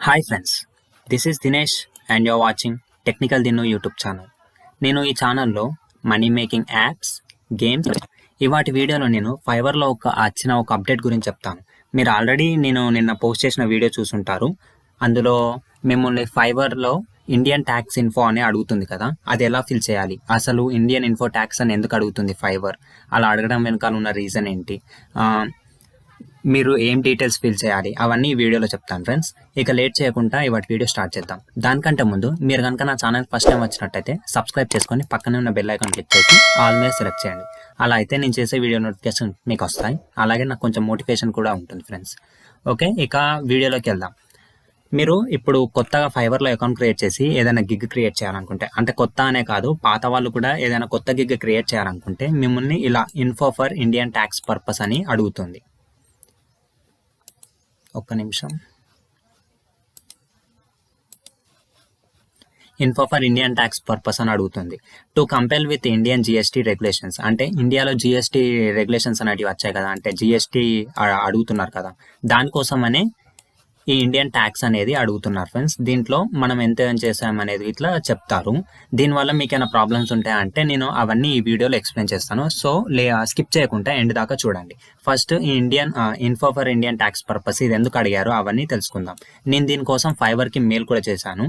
Hi friends, this is Dinesh and you're watching technical Dinnu YouTube channel. నేను ఈ ఛానల్లో money making apps, games, ఇవాటి వీడియోలో నేను ఫైవర్లో వచ్చిన ఒక అప్డేట్ గురించి చెప్తాను. మీరు ఆల్రెడీ నేను నిన్న పోస్ట్ చేసిన వీడియో చూసుంటారు. అందులో మిమ్మల్ని ఫైవర్లో ఇండియన్ ట్యాక్స్ ఇన్ఫో అని అడుగుతుంది కదా, అది ఎలా ఫిల్ చేయాలి, అసలు ఇండియన్ ఇన్ఫో ట్యాక్స్ అని ఎందుకు అడుగుతుంది ఫైవర్, అలా అడగడం వెనకాల ఉన్న రీజన్ ఏంటి, మీరు ఏం డీటెయిల్స్ ఫిల్ చేయాలి, అవన్నీ ఈ వీడియోలో చెప్తాను ఫ్రెండ్స్. ఇక లేట్ చేయకుండా ఇవాటి వీడియో స్టార్ట్ చేద్దాం. దానికంటే ముందు మీరు కనుక నా ఛానల్ ఫస్ట్ టైం వచ్చినట్టయితే సబ్స్క్రైబ్ చేసుకొని పక్కనే ఉన్న బెల్ ఐకాన్ క్లిక్ చేసి ఆల్ మీద సెలెక్ట్ చేయండి. అలా అయితే నేను చేసే వీడియో నోటిఫికేషన్ మీకు వస్తాయి. అలాగే నాకు కొంచెం మోటివేషన్ కూడా ఉంటుంది ఫ్రెండ్స్. ఓకే, ఇక వీడియోలోకి వెళ్దాం. మీరు ఇప్పుడు కొత్తగా ఫైవర్లో అకౌంట్ క్రియేట్ చేసి ఏదైనా గిగ్ క్రియేట్ చేయాలనుకుంటే, అంటే కొత్త అనే కాదు, పాత వాళ్ళు కూడా ఏదైనా కొత్త గిగ్ క్రియేట్ చేయాలనుకుంటే మిమ్మల్ని ఇలా info for Indian tax purpose అని అడుగుతుంది. ఒక్క నిమిషం. Info for Indian tax purpose అని అడుగుతుంది. To compare with Indian GST regulations, అంటే ఇండియాలో జిఎస్టీ రెగ్యులేషన్స్ అనేవి వచ్చాయి కదా, అంటే జిఎస్టీ అడుగుతున్నారు కదా, దానికోసమనే ఈ ఇండియన్ ట్యాక్స్ అనేది అడుగుతున్నారు ఫ్రెండ్స్. దీంట్లో మనం ఎంత ఏం చేసామనేది ఇట్లా చెప్తారు. దీనివల్ల మీకు ఏమైనా ప్రాబ్లమ్స్ ఉంటాయంటే నేను అవన్నీ ఈ వీడియోలో ఎక్స్ప్లెయిన్ చేస్తాను. సో స్కిప్ చేయకుండా ఎండ్ దాకా చూడండి. ఫస్ట్ ఈ info for Indian tax purpose ఇది ఎందుకు అడిగారో అవన్నీ తెలుసుకుందాం. నేను దీనికోసం ఫైవర్కి మెయిల్ కూడా చేశాను.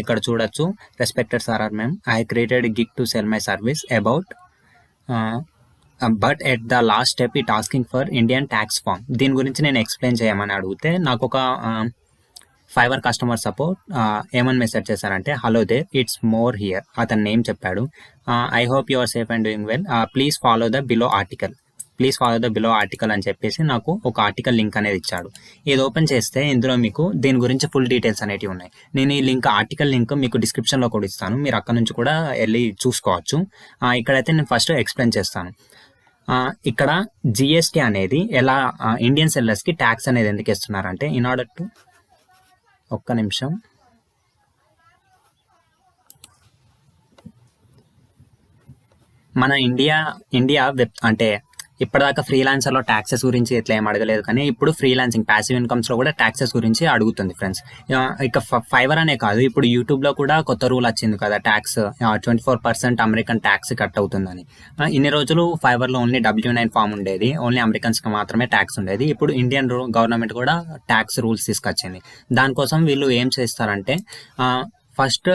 ఇక్కడ చూడొచ్చు. Respected sir ma'am, I created gig to sell my service about but at the last step it asking for Indian tax form. దీని గురించి నేను ఎక్స్ప్లెయిన్ చేయమని అడిగితే నాకు ఒక ఫైవర్ కస్టమర్ సపోర్ట్ ఏమని మెసేజ్ చేశారంటే, hello there, it's Moore here, అతని నేమ్ చెప్పాడు. I hope you are safe and doing well, please follow the below article అని చెప్పేసి నాకు ఒక ఆర్టికల్ లింక్ అనేది ఇచ్చాడు. ఇది ఓపెన్ చేస్తే ఇందులో మీకు దీని గురించి ఫుల్ డీటెయిల్స్ అనేవి ఉన్నాయి. నేను ఈ ఆర్టికల్ లింక్ మీకు డిస్క్రిప్షన్లో కూడా ఇస్తాను, మీరు అక్కడ నుంచి కూడా వెళ్ళి చూసుకోవచ్చు. ఇక్కడైతే నేను ఫస్ట్ ఎక్స్ప్లెయిన్ చేస్తాను. ఇక్కడ జిఎస్టీ అనేది ఎలా ఇండియన్ సెల్లర్స్కి ట్యాక్స్ అనేది ఎందుకు ఇస్తున్నారంటే, ఇన్ ఆర్డర్ టు, ఒక్క నిమిషం, మన ఇండియా వెబ్ అంటే ఇప్పటిదాకా ఫ్రీలాన్సర్లో ట్యాక్సెస్ గురించి ఇట్లా ఏం అడగలేదు, కానీ ఇప్పుడు ఫ్రీలాన్సింగ్ ప్యాసివ్ ఇన్కమ్స్లో కూడా ట్యాక్సెస్ గురించి అడుగుతుంది ఫ్రెండ్స్. ఇక ఫైవర్ అనే కాదు, ఇప్పుడు యూట్యూబ్లో కూడా కొత్త రూల్ వచ్చింది కదా, ట్యాక్స్ 24% అమెరికన్ ట్యాక్స్ కట్ అవుతుందని. ఇన్ని రోజులు ఫైవర్లో ఓన్లీ W9 ఫామ్ ఉండేది, ఓన్లీ అమెరికన్స్కి మాత్రమే ట్యాక్స్ ఉండేది. ఇప్పుడు ఇండియన్ గవర్నమెంట్ కూడా ట్యాక్స్ రూల్స్ తీసుకొచ్చింది. దానికోసం వీళ్ళు ఏం చేస్తారంటే, ఫస్ట్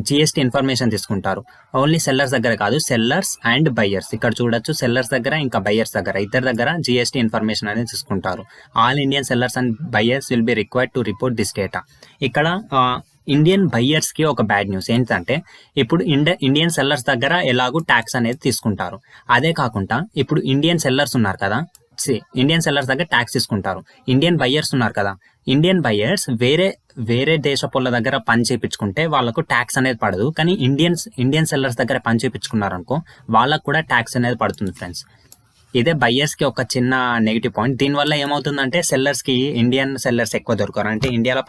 జిఎస్టీ ఇన్ఫర్మేషన్ తీసుకుంటారు. ఓన్లీ సెల్లర్స్ దగ్గర కాదు, సెల్లర్స్ అండ్ బయ్యర్స్, ఇక్కడ చూడొచ్చు, సెల్లర్స్ దగ్గర ఇంకా బయ్యర్స్ దగ్గర, ఇద్దరి దగ్గర జిఎస్టీ ఇన్ఫర్మేషన్ అనేది తీసుకుంటారు. All Indian sellers and buyers will be required to report this data. ఇక్కడ ఇండియన్ బయ్యర్స్కి ఒక బ్యాడ్ న్యూస్ ఏంటంటే, ఇప్పుడు ఇండియన్ సెల్లర్స్ దగ్గర ఎలాగూ ట్యాక్స్ అనేది తీసుకుంటారు. అదే కాకుండా ఇప్పుడు ఇండియన్ సెల్లర్స్ ఉన్నారు కదా, ఇండియన్ సెల్లర్స్ దగ్గర ట్యాక్స్ తీసుకుంటారు. ఇండియన్ బయ్యర్స్ ఉన్నారు కదా, ఇండియన్ బయ్యర్స్ వేరే దేశపోళ్ళ దగ్గర పని చేయించుకుంటే వాళ్ళకు ట్యాక్స్ అనేది పడదు, కానీ ఇండియన్ సెల్లర్స్ దగ్గర పని చేయించుకున్నారనుకో వాళ్ళకు కూడా ట్యాక్స్ అనేది పడుతుంది ఫ్రెండ్స్. ఇదే బయ్యర్స్కి ఒక చిన్న నెగిటివ్ పాయింట్. దీనివల్ల ఏమవుతుందంటే, సెల్లర్స్కి ఇండియన్ సెల్లర్స్ ఎక్కువ దొరకరు, అంటే ఇండియాలో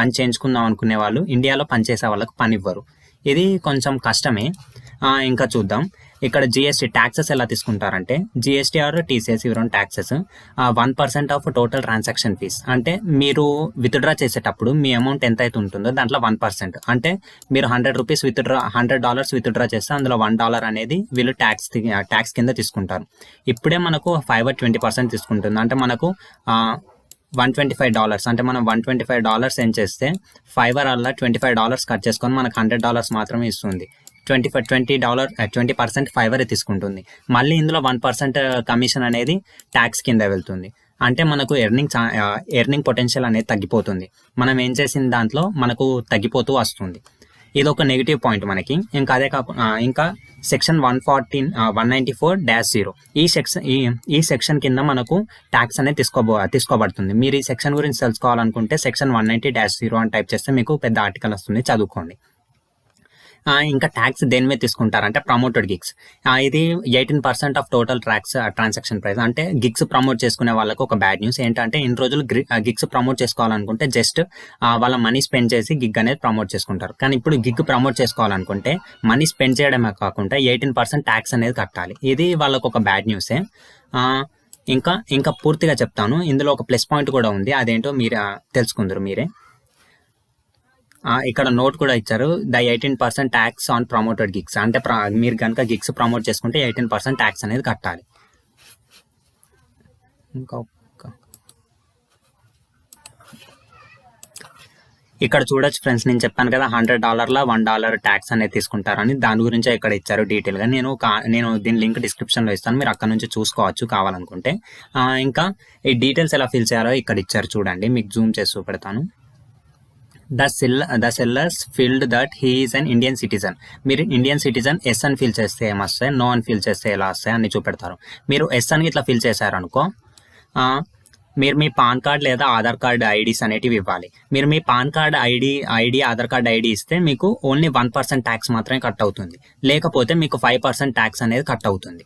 పని చేయించుకుందాం అనుకునే వాళ్ళు ఇండియాలో పనిచేసే వాళ్ళకు పని ఇవ్వరు. ఇది కొంచెం కష్టమే. ఇంకా చూద్దాం. ఇక్కడ జిఎస్టీ ట్యాక్సెస్ ఎలా తీసుకుంటారంటే, జిఎస్టీ ఆర్ టీసీఎస్ ఇవి రెండు taxes 1% of total transaction fees. అంటే మీరు విత్డ్రా చేసేటప్పుడు మీ అమౌంట్ ఎంత అయితే ఉంటుందో దాంట్లో 1%, అంటే మీరు $100 విత్డ్రా చేస్తే అందులో $1 అనేది వీళ్ళు ట్యాక్స్ కింద తీసుకుంటారు. ఇప్పుడే మనకు ఫైవర్ 20% తీసుకుంటుంది, అంటే మనకు $125, అంటే మనం $125 ఏం చేస్తే ఫైవర్ అలా $25 కట్ చేసుకొని మనకు $100 మాత్రమే ఇస్తుంది. 20% ఫైవరే తీసుకుంటుంది. మళ్ళీ ఇందులో 1% కమిషన్ అనేది ట్యాక్స్ కింద వెళ్తుంది. అంటే మనకు ఎర్నింగ్ పొటెన్షియల్ అనేది తగ్గిపోతుంది. మనం ఏం చేసిన దాంట్లో మనకు తగ్గిపోతూ వస్తుంది. ఇది ఒక నెగిటివ్ పాయింట్ మనకి. ఇంకా అదే కాకుండా ఇంకా సెక్షన్ 194-0 ఈ సెక్షన్ కింద మనకు ట్యాక్స్ అనేది తీసుకోబడుతుంది. మీరు ఈ సెక్షన్ గురించి తెలుసుకోవాలనుకుంటే సెక్షన్ 190-0 అని టైప్ చేస్తే మీకు పెద్ద ఆర్టికల్ వస్తుంది, చదువుకోండి. ఇంకా ట్యాక్స్ దేని మీద తీసుకుంటారంటే, ప్రమోటెడ్ గిగ్స్. ఇది 18% ఆఫ్ టోటల్ ట్రాన్సాక్షన్ ప్రైస్. అంటే గిగ్స్ ప్రమోట్ చేసుకునే వాళ్ళకు ఒక బ్యాడ్ న్యూస్ ఏంటంటే, ఇన్ని రోజులు గిగ్స్ ప్రమోట్ చేసుకోవాలనుకుంటే జస్ట్ వాళ్ళ మనీ స్పెండ్ చేసి గిగ్ అనేది ప్రమోట్ చేసుకుంటారు. కానీ ఇప్పుడు గిగ్ ప్రమోట్ చేసుకోవాలనుకుంటే మనీ స్పెండ్ చేయడమే కాకుండా 18% ట్యాక్స్ అనేది కట్టాలి. ఇది వాళ్ళకు ఒక బ్యాడ్ న్యూసే. ఇంకా ఇంకా పూర్తిగా చెప్తాను. ఇందులో ఒక ప్లస్ పాయింట్ కూడా ఉంది, అదేంటో మీరు తెలుసుకుందరు మీరే. ఇక్కడ నోట్ కూడా ఇచ్చారు, the 18% tax on promoted gigs. అంటే మీరు కనుక గిగ్స్ ప్రమోట్ చేసుకుంటే 18% ట్యాక్స్ అనేది కట్టాలి. ఇంకా ఇక్కడ చూడొచ్చు ఫ్రెండ్స్, నేను చెప్పాను కదా $100 $1 ట్యాక్స్ అనేది తీసుకుంటారని. దాని గురించే ఇక్కడ ఇచ్చారు డీటెయిల్గా. నేను దీని లింక్ డిస్క్రిప్షన్లో ఇస్తాను, మీరు అక్కడ నుంచి చూసుకోవచ్చు కావాలనుకుంటే. ఇంకా ఈ డీటెయిల్స్ ఎలా ఫిల్ చేయాలో ఇక్కడ ఇచ్చారు చూడండి, మీకు జూమ్ చేసి చూపెడతాను. The sellers field that he is an Indian citizen. మీరు ఇండియన్ సిటిజన్ ఎస్ అని ఫిల్ చేస్తే ఏమొస్తాయి, నో అని ఫిల్ చేస్తే ఎలా వస్తాయి అని చూపెడతారు. మీరు ఎస్ అని ఇట్లా ఫిల్ చేశారనుకో, మీరు మీ పాన్ కార్డ్ లేదా ఆధార్ కార్డ్ ఐడీస్ అనేటివి ఇవ్వాలి. మీరు మీ PAN card ID Aadhaar card ID ఇస్తే మీకు ఓన్లీ 1% ట్యాక్స్ మాత్రమే కట్ అవుతుంది, లేకపోతే మీకు 5% ట్యాక్స్ అనేది కట్ అవుతుంది.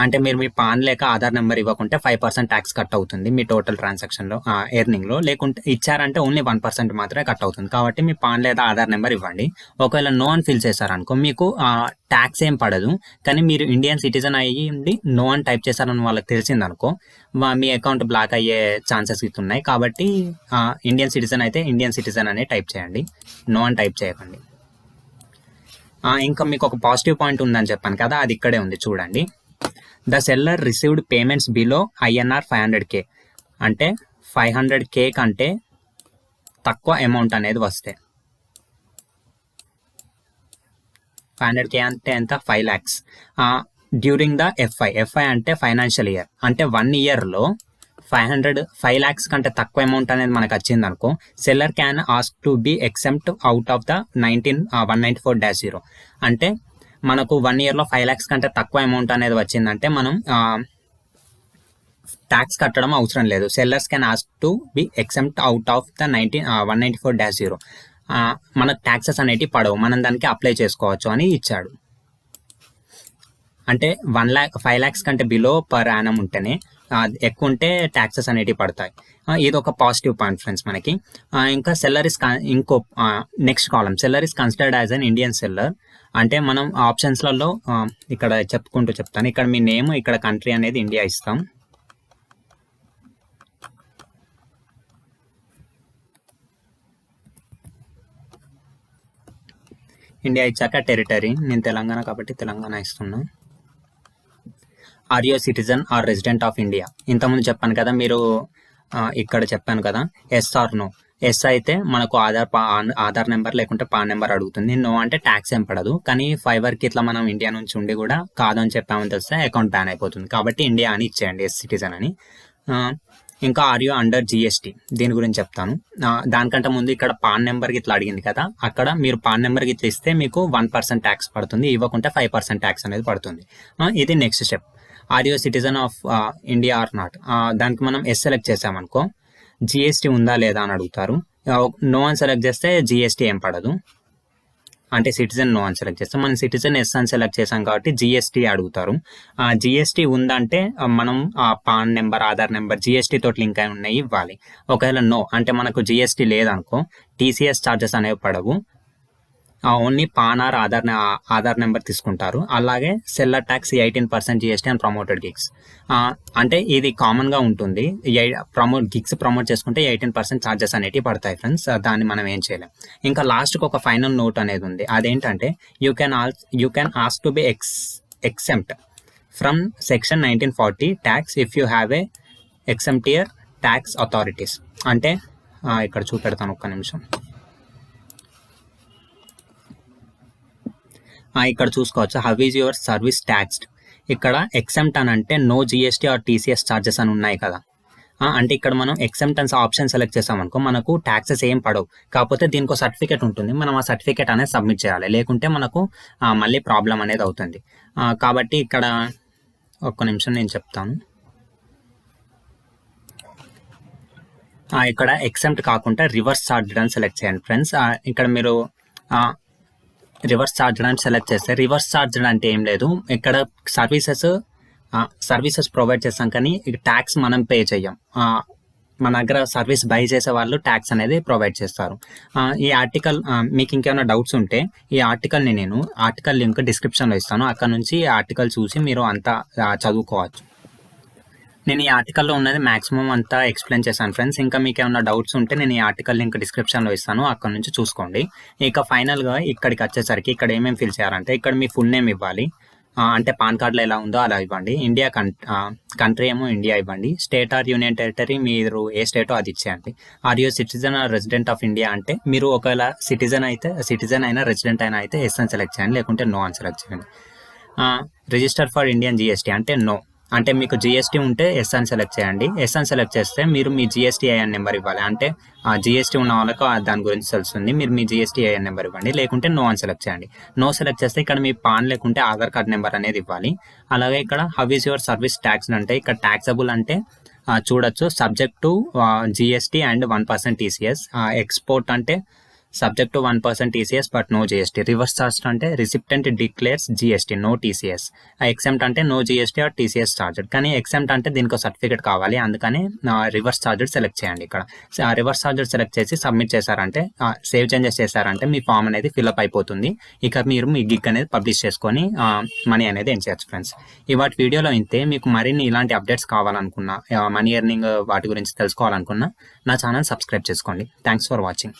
అంటే మీరు మీ పాన్ లేక ఆధార్ నెంబర్ ఇవ్వకుంటే 5% ట్యాక్స్ కట్ అవుతుంది మీ టోటల్ ట్రాన్సాక్షన్లో, ఎర్నింగ్లో. లేకుంటే ఇచ్చారంటే ఓన్లీ 1% మాత్రమే కట్ అవుతుంది. కాబట్టి మీ పాన్ లేదా ఆధార్ నెంబర్ ఇవ్వండి. ఒకవేళ నో అని ఫిల్ చేశారనుకో, మీకు ట్యాక్స్ ఏం పడదు. కానీ మీరు ఇండియన్ సిటిజన్ అయ్యింది నో అని టైప్ చేశారని వాళ్ళకి తెలిసిందనుకో, మీ అకౌంట్ బ్లాక్ అయ్యే ఛాన్సెస్ ఉన్నాయి. కాబట్టి ఇండియన్ సిటిజన్ అయితే ఇండియన్ సిటిజన్ అనే టైప్ చేయండి, నో అని టైప్ చేయకండి. ఇంకా మీకు ఒక పాజిటివ్ పాయింట్ ఉందని చెప్పాను కదా, అది ఇక్కడే ఉంది చూడండి. The seller received payments below INR 500K. అంటే 500K కంటే తక్కువ అమౌంట్ అనేది వస్తే, 500K అంటే ఎంత, 5 lakhs డ్యూరింగ్ ద FI అంటే ఫైనాన్షియల్ ఇయర్. అంటే 1 yearలో 5 lakhs కంటే తక్కువ అమౌంట్ అనేది మనకు వచ్చింది అనుకో, seller can ask to be exempt out of the 194-0. అంటే మనకు 1 yearలో 5 lakhs కంటే తక్కువ అమౌంట్ అనేది వచ్చిందంటే మనం ట్యాక్స్ కట్టడం అవసరం లేదు. Sellers can ask to be exempt out of the 194-0. మనకు ట్యాక్సెస్ అనేటివి పడవు, మనం దానికి అప్లై చేసుకోవచ్చు అని ఇచ్చాడు. అంటే 5 lakhs కంటే బిలో పర్ యానం ఉంటేనే, ఎక్కువ ఉంటే ట్యాక్సెస్ అనేటివి పడతాయి. ఇది ఒక పాజిటివ్ పాయింట్ ఫ్రెండ్స్ మనకి. ఇంకా సెల్లర్ ఇస్ ఇంకో next column, seller is considered as an Indian seller. అంటే మనం ఆప్షన్స్లలో ఇక్కడ చెప్తాను. ఇక్కడ మీ నేమ్, ఇక్కడ కంట్రీ అనేది ఇండియా ఇస్తాం. ఇండియా ఇచ్చాక టెరిటరీ, నేను తెలంగాణ కాబట్టి తెలంగాణ ఇస్తున్నా. Are you citizen or resident of India. ఇంతకుముందు చెప్పాను కదా, మీరు ఇక్కడ చెప్పాను కదా, ఎస్ ఆర్ నో. ఎస్ అయితే మనకు ఆధార్ నెంబర్ లేకుంటే పాన్ నెంబర్ అడుగుతుంది. నో అంటే ట్యాక్స్ ఏం పడదు. కానీ ఫైవర్కి ఇట్లా మనం ఇండియా నుంచి ఉండి కూడా కాదని చెప్పామని తెలిస్తే అకౌంట్ బ్యాన్ అయిపోతుంది. కాబట్టి ఇండియా అని ఇచ్చేయండి, ఎస్ సిటిజన్ అని. ఇంకా ఆర్ యూ అండర్ GST, దీని గురించి చెప్తాను. దానికంటే ముందు ఇక్కడ పాన్ నెంబర్కి ఇట్లా అడిగింది కదా, అక్కడ మీరు పాన్ నెంబర్కి ఇట్లా ఇస్తే మీకు 1% ట్యాక్స్ పడుతుంది, ఇవ్వకుంటే 5% ట్యాక్స్ అనేది పడుతుంది. ఇది next step. Are you citizen of India or not, దానికి మనం ఎస్ సెలెక్ట్ చేసామనుకో, GST ఉందా లేదా అని అడుగుతారు. నో అని సెలెక్ట్ చేస్తే GST ఏం పడదు. అంటే సిటిజన్ నో అని సెలెక్ట్ చేస్తాం, మనం సిటిజన్ ఎస్ అని సెలెక్ట్ చేసాం కాబట్టి GST అడుగుతారు. GST ఉందంటే మనం pan number, Aadhaar number GST తోటి లింక్ అయి ఉన్నాయి ఇవ్వాలి. ఒకవేళ నో అంటే మనకు GST లేదనుకో, TCS ఛార్జెస్ అనేవి పడవు, only PAN or Aadhaar number తీసుకుంటారు. అలాగే seller tax 18% GST and promoted gigs. అంటే ఇది కామన్గా ఉంటుంది. గిగ్స్ ప్రమోట్ చేసుకుంటే 18% ఛార్జెస్ అనేటివి పడతాయి ఫ్రెండ్స్, దాన్ని మనం ఏం చేయలేం. ఇంకా లాస్ట్కి ఒక ఫైనల్ నోట్ అనేది ఉంది, అదేంటంటే you can ask to be exempt from section 1940 tax if you have a ఎక్సెంప్టియర్ ట్యాక్స్ అథారిటీస్. అంటే ఇక్కడ చూపెడతాను, ఒక్క నిమిషం. ఇక్కడ చూసుకోవచ్చు, how is your service taxed. ఇక్కడ ఎక్సెంప్ట్ అని అంటే no GST or TCS charges అని ఉన్నాయి కదా. అంటే ఇక్కడ మనం ఎక్సెంప్టెన్స్ ఆప్షన్ సెలెక్ట్ చేసామనుకో, మనకు ట్యాక్సెస్ ఏం పడవు. కాకపోతే దీనికి సర్టిఫికేట్ ఉంటుంది, మనం ఆ సర్టిఫికేట్ అనేది సబ్మిట్ చేయాలి, లేకుంటే మనకు మళ్ళీ ప్రాబ్లం అనేది అవుతుంది. కాబట్టి ఇక్కడ ఒక్క నిమిషం నేను చెప్తాను. ఇక్కడ ఎక్సెంప్ట్ కాకుండా రివర్స్ ఛార్జ్డ్ అని సెలెక్ట్ చేయండి ఫ్రెండ్స్. ఇక్కడ మీరు రివర్స్ ఛార్జ్డ్ అని సెలెక్ట్ చేస్తే, రివర్స్ ఛార్జ్డ్ అంటే ఏం లేదు, ఇక్కడ సర్వీసెస్ ప్రొవైడ్ చేస్తాం కానీ ట్యాక్స్ మనం పే చెయ్యం. మన దగ్గర సర్వీస్ బై చేసే వాళ్ళు ట్యాక్స్ అనేది ప్రొవైడ్ చేస్తారు. ఈ ఆర్టికల్ మీకు ఇంకేమైనా డౌట్స్ ఉంటే ఈ ఆర్టికల్ని నేను ఆర్టికల్ లింక్ డిస్క్రిప్షన్లో ఇస్తాను. అక్కడ నుంచి ఈ ఆర్టికల్ చూసి మీరు అంతా చదువుకోవచ్చు. నేను ఈ ఆర్టికల్లో ఉన్నది మ్యాక్సిమం అంతా ఎక్స్ప్లెయిన్ చేశాను ఫ్రెండ్స్. ఇంకా మీకు ఏమైనా డౌట్స్ ఉంటే నేను ఈ ఆర్టికల్ లింక్ డిస్క్రిప్షన్లో ఇస్తాను, అక్కడ నుంచి చూసుకోండి. ఇక ఫైనల్గా ఇక్కడికి వచ్చేసరికి ఇక్కడ ఏమేమి ఫిల్ చేయాలంటే ఇక్కడ మీ ఫుల్ నేమ్ ఇవ్వాలి. అంటే పాన్ కార్డులో ఎలా ఉందో అలా ఇవ్వండి. ఇండియా కంట్రీ ఏమో ఇండియా ఇవ్వండి. స్టేట్ ఆర్ యూనియన్ టెరిటరీ మీరు ఏ స్టేటో అది ఇచ్చేయండి. Are you citizen or resident of India అంటే మీరు ఒకవేళ సిటిజన్ అయినా రెసిడెంట్ అయినా అయితే ఎస్ అని సెలెక్ట్ చేయండి, లేకుంటే నో అని సెలెక్ట్ చేయండి. రిజిస్టర్ ఫర్ ఇండియన్ జిఎస్టీ అంటే నో. అంటే మీకు జిఎస్టీ ఉంటే ఎస్ అని సెలెక్ట్ చేయండి. ఎస్ అని సెలెక్ట్ చేస్తే మీరు మీ జిఎస్టీఐఎన్ నెంబర్ ఇవ్వాలి. అంటే జిఎస్టీ ఉన్న వాళ్ళకు దాని గురించి తెలుస్తుంది. మీరు మీ జిఎస్టీఐఎన్ నెంబర్ ఇవ్వండి, లేకుంటే నో అని సెలెక్ట్ చేయండి. నో సెలెక్ట్ చేస్తే ఇక్కడ మీ పాన్ లేకుంటే ఆధార్ కార్డ్ నెంబర్ అనేది ఇవ్వాలి. అలాగే ఇక్కడ how is your service tax అంటే ఇక్కడ ట్యాక్సబుల్ అంటే చూడొచ్చు subject to GST and 1% TCS. Export అంటే subject to 1% TCS but no GST. Reverse charged అంటే recipient declares GST no TCS. Exempt అంటే no GST or TCS charged. కానీ exempt అంటే దీనికి సర్టిఫికేట్ కావాలి, అందుకని రివర్స్ చార్జ్డ్ సెలెక్ట్ చేయండి. ఇక్కడ రివర్స్ చార్జ్డ్ సెలెక్ట్ చేసి సబ్మిట్ చేశారంటే సేవ్ చేంజెస్ చేశారంటే మీ ఫామ్ అనేది ఫిల్అప్ అయిపోతుంది. ఇక మీరు మీ గిగ్ అనేది పబ్లిష్ చేసుకొని మనీ అనేది ఏం చేయొచ్చు ఫ్రెండ్స్. ఇవాటి వీడియోలో ఇంతే. మీకు మరిన్ని ఇలాంటి అప్డేట్స్ కావాలనుకున్నా, మనీ ఎర్నింగ్ వాటి గురించి తెలుసుకోవాలనుకున్నా నా ఛానల్ సబ్స్క్రైబ్ చేసుకోండి. Thanks for watching.